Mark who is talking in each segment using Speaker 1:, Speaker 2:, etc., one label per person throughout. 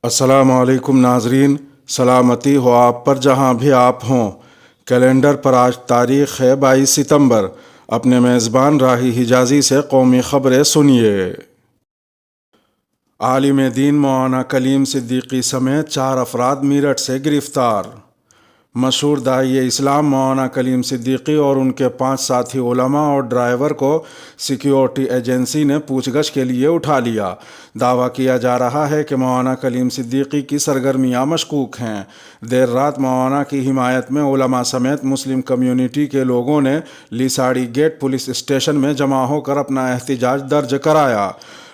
Speaker 1: السلام علیکم ناظرین، سلامتی ہو آپ پر جہاں بھی آپ ہوں۔ کیلنڈر پر آج تاریخ ہے 22 ستمبر۔ اپنے میزبان راہی حجازی سے قومی خبریں سنیے۔ عالم دین مولانا کلیم صدیقی سمیت 4 افراد میرٹھ سے گرفتار۔ مشہور داعی اسلام مولانا کلیم صدیقی اور ان کے 5 ساتھی علماء اور ڈرائیور کو سیکیورٹی ایجنسی نے پوچھ گچھ کے لیے اٹھا لیا۔ دعویٰ کیا جا رہا ہے کہ مولانا کلیم صدیقی کی سرگرمیاں مشکوک ہیں۔ دیر رات مولانا کی حمایت میں علماء سمیت مسلم کمیونٹی کے لوگوں نے لیساڑی گیٹ پولیس اسٹیشن میں جمع ہو کر اپنا احتجاج درج کرایا۔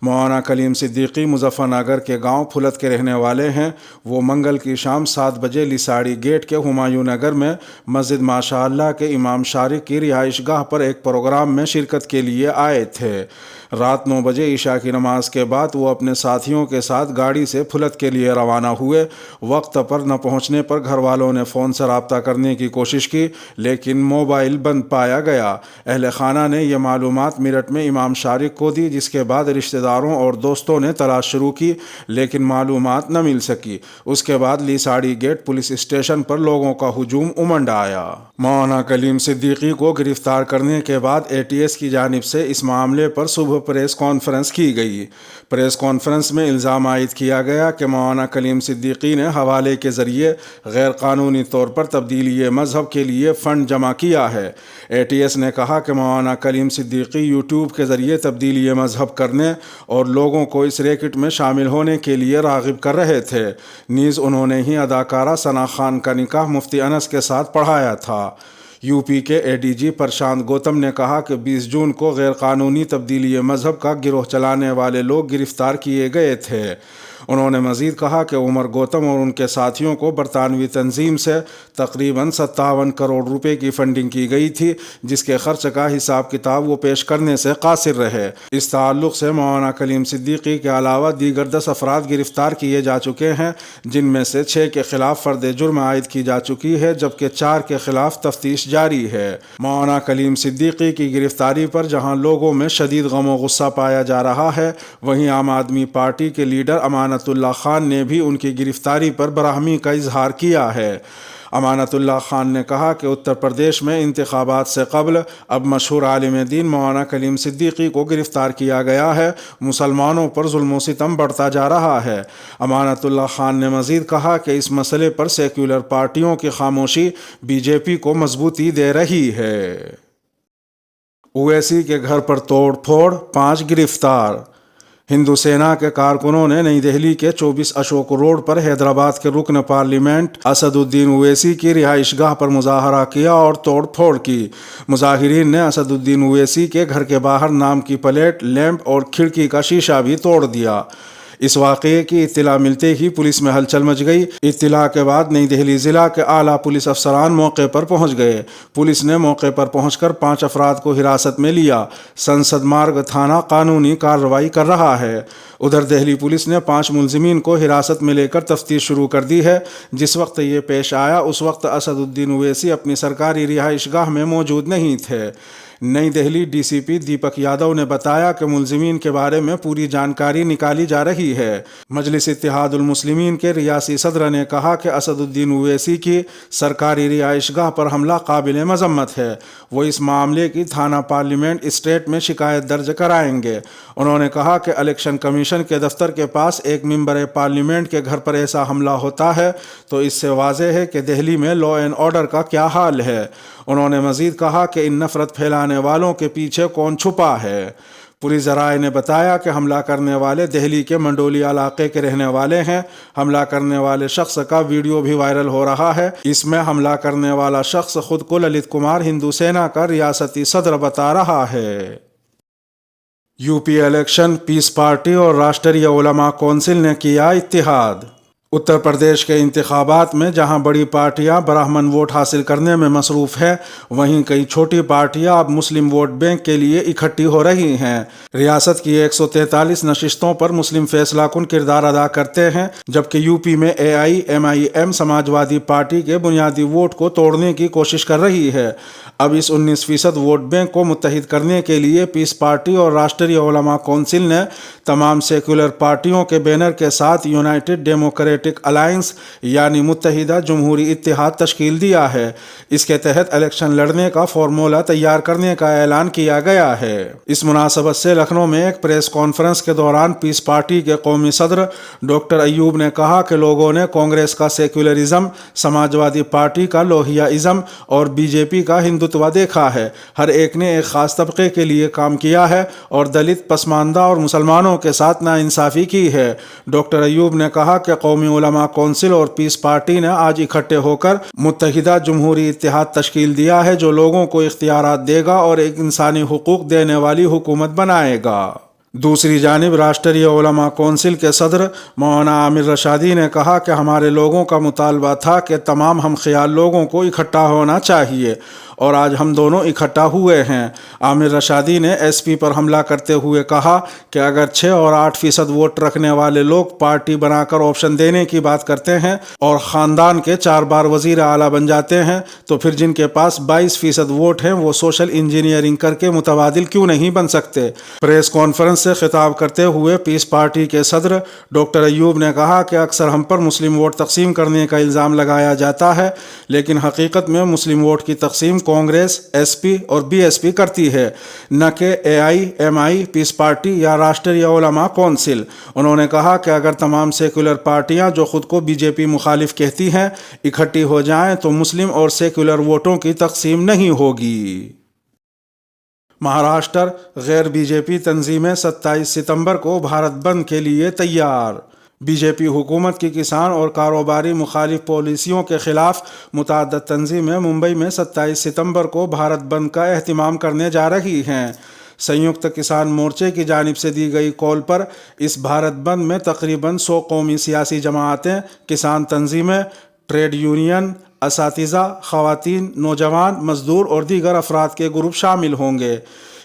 Speaker 1: مولانا کلیم صدیقی مظفر نگر کے گاؤں پھلت کے رہنے والے ہیں۔ وہ منگل کی شام 7 بجے لیساڑی گیٹ کے ہمایوں نگر میں مسجد ماشاء اللہ کے امام شارق کی رہائش گاہ پر ایک پروگرام میں شرکت کے لیے آئے تھے۔ رات 9 بجے عشاء کی نماز کے بعد وہ اپنے ساتھیوں کے ساتھ گاڑی سے پھلت کے لیے روانہ ہوئے۔ وقت پر نہ پہنچنے پر گھر والوں نے فون سے رابطہ کرنے کی کوشش کی، لیکن موبائل بند پایا گیا۔ اہل خانہ نے یہ معلومات میرٹھ میں امام شارق کو دی، جس کے بعد رشتہ داروں اور دوستوں نے تلاش شروع کی، لیکن معلومات نہ مل سکی۔ اس کے بعد لیساڑی گیٹ پولیس اسٹیشن پر لوگوں کا ہجوم امنڈ آیا۔ مولانا کلیم صدیقی کو گرفتار کرنے کے بعد ATS کی جانب سے اس معاملے پر صبح پریس کانفرنس کی گئی۔ پریس کانفرنس میں الزام عائد کیا گیا کہ مولانا کلیم صدیقی نے حوالے کے ذریعے غیر قانونی طور پر تبدیلی مذہب کے لیے فنڈ جمع کیا ہے۔ ATS نے کہا کہ مولانا کلیم صدیقی YouTube کے ذریعے تبدیلی مذہب کرنے اور لوگوں کو اس ریکٹ میں شامل ہونے کے لیے راغب کر رہے تھے۔ نیز انہوں نے ہی اداکارہ ثنا خان کا نکاح مفتی انس کے ساتھ پڑھایا تھا۔ UP کے ADG پرشانت گوتم نے کہا کہ 20 جون کو غیر قانونی تبدیلی مذہب کا گروہ چلانے والے لوگ گرفتار کیے گئے تھے۔ انہوں نے مزید کہا کہ عمر گوتم اور ان کے ساتھیوں کو برطانوی تنظیم سے تقریباً 57 کروڑ روپے کی فنڈنگ کی گئی تھی، جس کے خرچ کا حساب کتاب وہ پیش کرنے سے قاصر رہے۔ اس تعلق سے مولانا کلیم صدیقی کے علاوہ دیگر 10 افراد گرفتار کیے جا چکے ہیں، جن میں سے 6 کے خلاف فرد جرم عائد کی جا چکی ہے، جبکہ 4 کے خلاف تفتیش جاری ہے۔ مولانا کلیم صدیقی کی گرفتاری پر جہاں لوگوں میں شدید غم و غصہ پایا جا رہا ہے، وہیں عام آدمی پارٹی کے لیڈر امانت اللہ خان نے بھی ان کی گرفتاری پر برہمی کا اظہار کیا ہے۔ امانت اللہ خان نے کہا کہ اتر پردیش میں انتخابات سے قبل اب مشہور عالم دین مولانا کلیم صدیقی کو گرفتار کیا گیا ہے، مسلمانوں پر ظلم و ستم بڑھتا جا رہا ہے۔ امانت اللہ خان نے مزید کہا کہ اس مسئلے پر سیکولر پارٹیوں کی خاموشی BJP کو مضبوطی دے رہی ہے۔ اویسی کے گھر پر توڑ پھوڑ، 5 گرفتار۔ ہندو سینا کے کارکنوں نے نئی دہلی کے 24 اشوک روڈ پر حیدرآباد کے رکن پارلیمنٹ اسد الدین اویسی کی رہائش گاہ پر مظاہرہ کیا اور توڑ پھوڑ کی۔ مظاہرین نے اسد الدین اویسی کے گھر کے باہر نام کی پلیٹ، لیمپ اور کھڑکی کا شیشہ بھی توڑ دیا۔ اس واقعے کی اطلاع ملتے ہی پولیس میں ہلچل مچ گئی۔ اطلاع کے بعد نئی دہلی ضلع کے اعلیٰ پولیس افسران موقع پر پہنچ گئے۔ پولیس نے موقع پر پہنچ کر 5 افراد کو حراست میں لیا۔ سنسد مارگ تھانہ قانونی کارروائی کر رہا ہے۔ ادھر دہلی پولیس نے 5 ملزمین کو حراست میں لے کر تفتیش شروع کر دی ہے۔ جس وقت یہ پیش آیا اس وقت اسد الدین اویسی اپنی سرکاری رہائش گاہ میں موجود نہیں تھے۔ نئی دہلی DCP دیپک یادو نے بتایا کہ ملزمین کے بارے میں پوری جانکاری نکالی جا رہی ہے۔ مجلس اتحاد المسلمین کے ریاسی صدر نے کہا کہ اسد الدین اویسی کی سرکاری رہائش گاہ پر حملہ قابل مذمت ہے۔ وہ اس معاملے کی تھانہ پارلیمنٹ اسٹیٹ میں شکایت درج کرائیں گے۔ انہوں نے کہا کہ الیکشن کمیشن کے دفتر کے پاس ایک ممبر پارلیمنٹ کے گھر پر ایسا حملہ ہوتا ہے تو اس سے واضح ہے کہ دہلی میں لا اینڈ آرڈر کا کیا حال ہے۔ انہوں نے مزید کہا کہ ان نفرت پھیلانے والوں کے پیچھے کون چھپا ہے۔ پولیس ذرائع نے بتایا کہ حملہ کرنے والے دہلی کے منڈولی علاقے کے رہنے والے ہیں۔ حملہ کرنے والے شخص کا ویڈیو بھی وائرل ہو رہا ہے۔ اس میں حملہ کرنے والا شخص خود کو للت کمار ہندو سینا کا ریاستی صدر بتا رہا ہے۔ UP الیکشن، پیس پارٹی اور راشٹریہ علماء کونسل نے کیا اتحاد۔ اتر پردیش کے انتخابات میں جہاں بڑی پارٹیاں براہمن ووٹ حاصل کرنے میں مصروف ہیں، وہیں کئی چھوٹی پارٹیاں اب مسلم ووٹ بینک کے لیے اکٹھی ہو رہی ہیں۔ ریاست کی 143 نشستوں پر مسلم فیصلہ کن کردار ادا کرتے ہیں، جبکہ یو پی میں AIMIM سماجوادی پارٹی کے بنیادی ووٹ کو توڑنے کی کوشش کر رہی ہے۔ اب اس 19% ووٹ بینک کو متحد کرنے کے لیے پیس پارٹی اور راشٹریہ علماء کونسل نے تمام سیکولر پارٹیوں کے بینر کے ساتھ یونائٹڈ ڈیموکریٹک الائنس یعنی متحدہ جمہوری اتحاد تشکیل دیا ہے۔ اس کے تحت الیکشن لڑنے کا فارمولہ تیار کرنے کا اعلان کیا گیا ہے۔ اس مناسبت سے لکھنؤ میں ایک پریس کانفرنس کے دوران پیس پارٹی کے قومی صدر ڈاکٹر ایوب نے کہا کہ لوگوں نے کانگریس کا سیکولرزم، سماجوادی پارٹی کا لوہیا ازم اور BJP کا ہندوتوا دیکھا ہے۔ ہر ایک نے ایک خاص طبقے کے لیے کام کیا ہے اور دلت، پسماندہ اور مسلمانوں کے ساتھ ناانصافی کی ہے۔ ڈاکٹر ایوب نے کہا کہ قومی علماء کونسل اور پیس پارٹی نے آج اکٹھے ہو کر متحدہ جمہوری اتحاد تشکیل دیا ہے جو لوگوں کو اختیارات دے گا اور ایک انسانی حقوق دینے والی حکومت بنائے گا۔ دوسری جانب راشٹریہ علماء کونسل کے صدر مولانا عامر رشادی نے کہا کہ ہمارے لوگوں کا مطالبہ تھا کہ تمام ہم خیال لوگوں کو اکٹھا ہونا چاہیے اور آج ہم دونوں اکٹھا ہوئے ہیں۔ عامر رشادی نے SP پر حملہ کرتے ہوئے کہا کہ اگر 6 اور 8% ووٹ رکھنے والے لوگ پارٹی بنا کر آپشن دینے کی بات کرتے ہیں اور خاندان کے 4 بار وزیر اعلیٰ بن جاتے ہیں تو پھر جن کے پاس 22% ووٹ ہیں وہ سوشل انجینئرنگ کر کے متبادل کیوں نہیں بن سکتے؟ پریس کانفرنس سے خطاب کرتے ہوئے پیس پارٹی کے صدر ڈاکٹر ایوب نے کہا کہ اکثر ہم پر مسلم ووٹ تقسیم کرنے کا الزام لگایا جاتا ہے، لیکن حقیقت میں مسلم ووٹ کی تقسیم کانگریس، SP اور BSP کرتی ہے، نہ کہ AIMI، پیس پارٹی یا راشٹریہ علماء کونسل۔ انہوں نے کہا کہ اگر تمام سیکولر پارٹیاں جو خود کو BJP مخالف کہتی ہیں اکٹھی ہو جائیں تو مسلم اور سیکولر ووٹوں کی تقسیم نہیں ہوگی۔ مہاراشٹر غیر BJP تنظیمیں 27 ستمبر کو بھارت بند کے لیے تیار۔ BJP حکومت کی کسان اور کاروباری مخالف پالیسیوں کے خلاف متعدد تنظیمیں ممبئی میں 27 ستمبر کو بھارت بند کا اہتمام کرنے جا رہی ہیں۔ سنیکت کسان مورچے کی جانب سے دی گئی کال پر اس بھارت بند میں تقریباً 100 قومی سیاسی جماعتیں، کسان تنظیمیں، ٹریڈ یونین، اساتذہ، خواتین، نوجوان، مزدور اور دیگر افراد کے گروپ شامل ہوں گے۔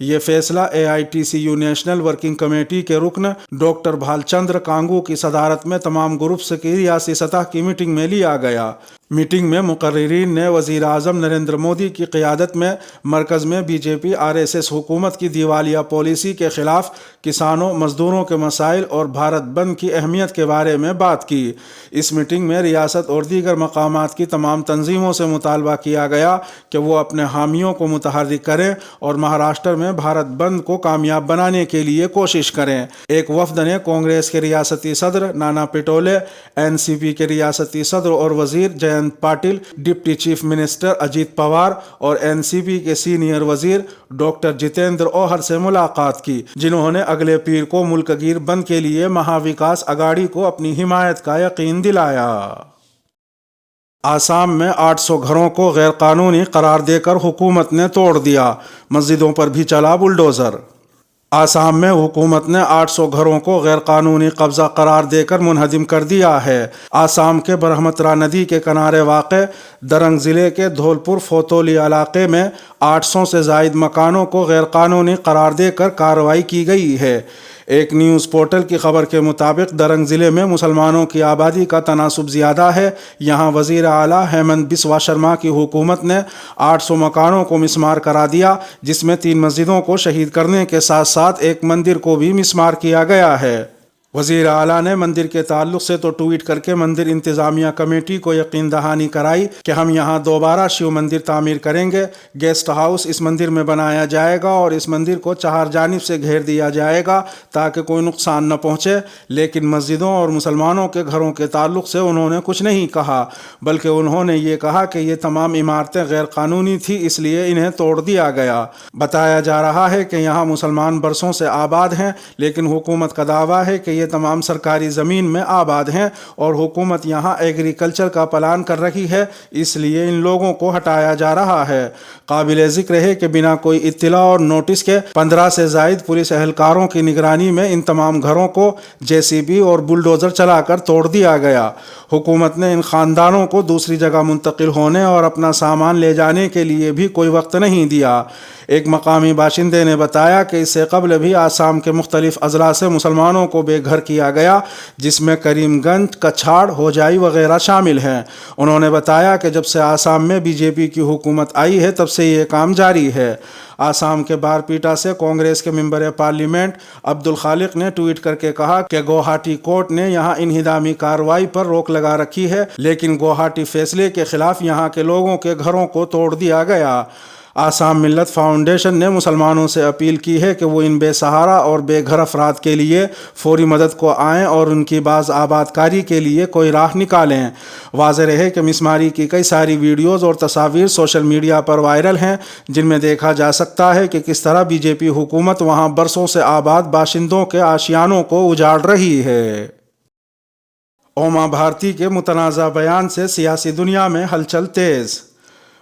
Speaker 1: یہ فیصلہ AITCU نیشنل ورکنگ کمیٹی کے رکن ڈاکٹر بھال چندر کانگو کی صدارت میں تمام گروپس کی ریاستی سطح کی میٹنگ میں لیا گیا۔ میٹنگ میں مقررین نے وزیر اعظم نریندر مودی کی قیادت میں مرکز میں BJP RSS حکومت کی دیوالیہ پالیسی کے خلاف کسانوں، مزدوروں کے مسائل اور بھارت بند کی اہمیت کے بارے میں بات کی۔ اس میٹنگ میں ریاست اور دیگر مقامات کی تمام تنظیموں سے مطالبہ کیا گیا کہ وہ اپنے حامیوں کو متحرک کریں اور مہاراشٹر میں بھارت بند کو کامیاب بنانے کے لیے کوشش کریں۔ ایک وفد نے کانگریس کے ریاستی صدر نانا پٹولے، NCP کے ریاستی صدر اور وزیر Jayant Patil, deputy chief minister Ajit Pawar اور NCP کے سینئر وزیر ڈاکٹر جتیندر اوہر سے ملاقات کی، جنہوں نے اگلے پیر کو ملک گیر بند کے لیے مہا وکاس اگاڑی کو اپنی حمایت کا یقین دلایا۔ آسام میں 800 گھروں کو غیر قانونی قرار دے کر حکومت نے توڑ دیا، مسجدوں پر بھی چلا بلڈوزر۔ آسام میں حکومت نے 800 گھروں کو غیر قانونی قبضہ قرار دے کر منہدم کر دیا ہے۔ آسام کے برہمترا ندی کے کنارے واقع درنگ ضلع کے دھولپور فوتولی علاقے میں 800 سے زائد مکانوں کو غیر قانونی قرار دے کر کارروائی کی گئی ہے۔ ایک نیوز پورٹل کی خبر کے مطابق درنگ ضلع میں مسلمانوں کی آبادی کا تناسب زیادہ ہے۔ یہاں وزیر اعلیٰ ہیمنت بسوا شرما کی حکومت نے 800 مکانوں کو مسمار کرا دیا، جس میں 3 مسجدوں کو شہید کرنے کے ساتھ ساتھ ایک مندر کو بھی مسمار کیا گیا ہے۔ وزیر اعلیٰ نے مندر کے تعلق سے تو ٹویٹ کر کے مندر انتظامیہ کمیٹی کو یقین دہانی کرائی کہ ہم یہاں دوبارہ شیو مندر تعمیر کریں گے، گیسٹ ہاؤس اس مندر میں بنایا جائے گا اور اس مندر کو 4 جانب سے گھیر دیا جائے گا تاکہ کوئی نقصان نہ پہنچے۔ لیکن مسجدوں اور مسلمانوں کے گھروں کے تعلق سے انہوں نے کچھ نہیں کہا، بلکہ انہوں نے یہ کہا کہ یہ تمام عمارتیں غیر قانونی تھی، اس لیے انہیں توڑ دیا گیا۔ بتایا جا رہا ہے کہ یہاں مسلمان برسوں سے آباد ہیں، لیکن حکومت کا دعویٰ ہے کہ یہ تمام سرکاری زمین میں آباد ہیں اور حکومت یہاں ایگریکلچر کا پلان کر رہی ہے، اس لیے ان لوگوں کو ہٹایا جا رہا ہے۔ قابل ذکر ہے کہ بنا کوئی اطلاع اور نوٹس کے 15 سے زائد پولیس اہلکاروں کی نگرانی میں ان تمام گھروں کو JCB اور بلڈوزر چلا کر توڑ دیا گیا۔ حکومت نے ان خاندانوں کو دوسری جگہ منتقل ہونے اور اپنا سامان لے جانے کے لیے بھی کوئی وقت نہیں دیا۔ ایک مقامی باشندے نے بتایا کہ اس سے قبل بھی آسام کے مختلف اضلاع سے مسلمانوں کو بے گھر کیا گیا، جس میں کریم گنج، کچھاڑ، ہوجائی وغیرہ شامل ہیں۔ انہوں نے بتایا کہ جب سے آسام میں BJP کی حکومت آئی ہے تب سے یہ کام جاری ہے۔ آسام کے بارپیٹا سے کانگریس کے ممبر پارلیمنٹ عبدالخالق نے ٹویٹ کر کے کہا کہ گوہاٹی کورٹ نے یہاں انہدامی کارروائی پر روک لگا رکھی ہے، لیکن گوہاٹی فیصلے کے خلاف یہاں کے لوگوں کے گھروں کو توڑ دیا گیا۔ آسام ملت فاؤنڈیشن نے مسلمانوں سے اپیل کی ہے کہ وہ ان بے سہارا اور بے گھر افراد کے لیے فوری مدد کو آئیں اور ان کی باز آباد کاری کے لیے کوئی راہ نکالیں۔ واضح رہے کہ مسماری کی کئی ساری ویڈیوز اور تصاویر سوشل میڈیا پر وائرل ہیں، جن میں دیکھا جا سکتا ہے کہ کس طرح BJP حکومت وہاں برسوں سے آباد باشندوں کے آشیانوں کو اجاڑ رہی ہے۔ اوما بھارتی کے متنازع بیان سے سیاسی دنیا میں ہلچل تیز۔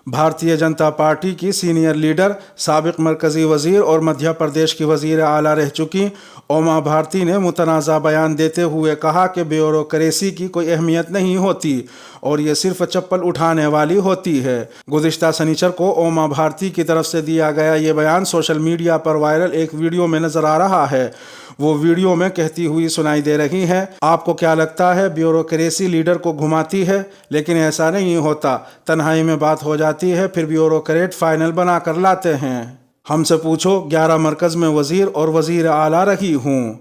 Speaker 1: بھارتیہ جنتا پارٹی کی سینئر لیڈر، سابق مرکزی وزیر اور مدھیہ پردیش کی وزیر اعلیٰ رہ چکی اوما بھارتی نے متنازع بیان دیتے ہوئے کہا کہ بیوروکریسی کی کوئی اہمیت نہیں ہوتی اور یہ صرف چپل اٹھانے والی ہوتی ہے۔ گزشتہ سنیچر کو اوما بھارتی کی طرف سے دیا گیا یہ بیان سوشل میڈیا پر وائرل ایک ویڈیو میں نظر آ رہا ہے۔ وہ ویڈیو میں کہتی ہوئی سنائی دے رہی ہیں، آپ کو کیا لگتا ہے بیوروکریسی لیڈر کو گھماتی ہے؟ لیکن ایسا نہیں ہوتا، تنہائی میں بات ہو جاتی ہے، پھر بیوروکریٹ فائنل بنا کر لاتے ہیں۔ ہم سے پوچھو، 11 مرکز میں وزیر اور وزیر اعلیٰ رہی ہوں۔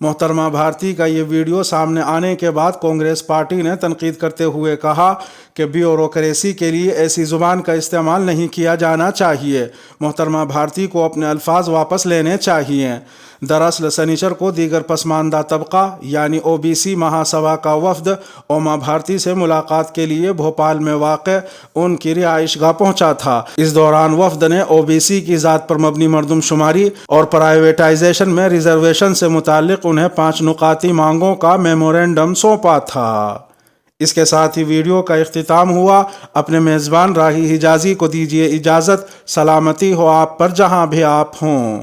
Speaker 1: محترمہ بھارتی کا یہ ویڈیو سامنے آنے کے بعد کانگریس پارٹی نے تنقید کرتے ہوئے کہا کہ بیوروکریسی کے لیے ایسی زبان کا استعمال نہیں کیا جانا چاہیے۔ محترمہ بھارتی کو اپنے الفاظ واپس لینے چاہیے۔ دراصل سنیچر کو دیگر پسماندہ طبقہ یعنی OBC مہا سبھا کا وفد اوما بھارتی سے ملاقات کے لیے بھوپال میں واقع ان کی رہائش گاہ پہنچا تھا۔ اس دوران وفد نے OBC کی ذات پر مبنی مردم شماری اور پرائیویٹائزیشن میں ریزرویشن سے متعلق انہیں 5 نکاتی مانگوں کا میمورنڈم سونپا تھا۔ اس کے ساتھ ہی ویڈیو کا اختتام ہوا۔ اپنے میزبان راہی حجازی کو دیجیے اجازت۔ سلامتی ہو آپ پر جہاں بھی آپ ہوں۔